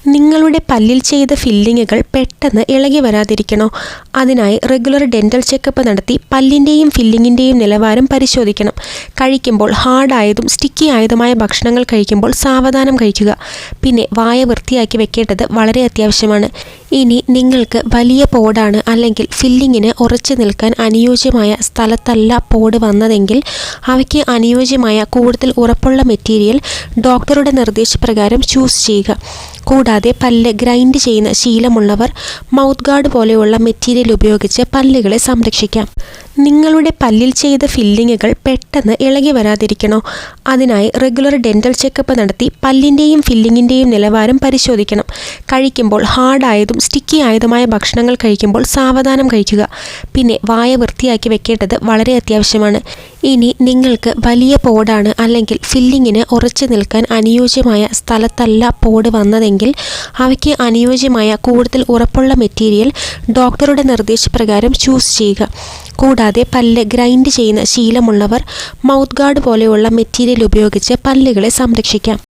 നിങ്ങളുടെ പല്ലിൽ ചെയ്ത ഫില്ലിങ്ങുകൾ പെട്ടെന്ന് ഇളകി വരാതിരിക്കണോ? അതിനായി റെഗുലർ ഡെൻ്റൽ ചെക്കപ്പ് നടത്തി പല്ലിൻ്റെയും ഫില്ലിങ്ങിൻ്റെയും നിലവാരം പരിശോധിക്കണം. കഴിക്കുമ്പോൾ ഹാർഡായതും സ്റ്റിക്കി ആയതുമായ ഭക്ഷണങ്ങൾ കഴിക്കുമ്പോൾ സാവധാനം കഴിക്കുക. പിന്നെ വായ വൃത്തിയാക്കി വെക്കേണ്ടത് വളരെ അത്യാവശ്യമാണ്. ഇനി നിങ്ങൾക്ക് വലിയ പോടാണ് അല്ലെങ്കിൽ ഫില്ലിങ്ങിന് ഉറച്ചു നിൽക്കാൻ അനുയോജ്യമായ സ്ഥലത്തല്ല പോട് വന്നതെങ്കിൽ അവയ്ക്ക് അനുയോജ്യമായ കൂടുതൽ ഉറപ്പുള്ള മെറ്റീരിയൽ ഡോക്ടറുടെ നിർദ്ദേശപ്രകാരം ചൂസ് ചെയ്യുക. കൂടാതെ പല്ല് ഗ്രൈൻഡ് ചെയ്യുന്ന ശീലമുള്ളവർ മൗത്ത് ഗാർഡ് പോലെയുള്ള മെറ്റീരിയൽ ഉപയോഗിച്ച് പല്ലുകളെ സംരക്ഷിക്കാം. നിങ്ങളുടെ പല്ലിൽ ചെയ്ത ഫില്ലിങ്ങുകൾ പെട്ടെന്ന് ഇളകി വരാതിരിക്കണോ? അതിനായി റെഗുലർ ഡെൻ്റൽ ചെക്കപ്പ് നടത്തി പല്ലിൻ്റെയും ഫില്ലിങ്ങിൻ്റെയും നിലവാരം പരിശോധിക്കണം. കഴിക്കുമ്പോൾ ഹാർഡായതും സ്റ്റിക്കി ആയതുമായ ഭക്ഷണങ്ങൾ കഴിക്കുമ്പോൾ സാവധാനം കഴിക്കുക. പിന്നെ വായ വൃത്തിയാക്കി വെക്കേണ്ടത് വളരെ അത്യാവശ്യമാണ്. ഇനി നിങ്ങൾക്ക് വലിയ പോടാണ് അല്ലെങ്കിൽ ഫില്ലിങ്ങിന് ഉറച്ചു നിൽക്കാൻ അനുയോജ്യമായ സ്ഥലത്തല്ല പോട് വന്നതെങ്കിൽ അവയ്ക്ക് അനുയോജ്യമായ കൂടുതൽ ഉറപ്പുള്ള മെറ്റീരിയൽ ഡോക്ടറുടെ നിർദ്ദേശപ്രകാരം ചൂസ് ചെയ്യുക. കൂടാതെ പല്ല് ഗ്രൈൻഡ് ചെയ്യുന്ന ശീലമുള്ളവർ മൗത്ത് ഗാർഡ് പോലെയുള്ള മെറ്റീരിയൽ ഉപയോഗിച്ച് പല്ലുകളെ സംരക്ഷിക്കാം.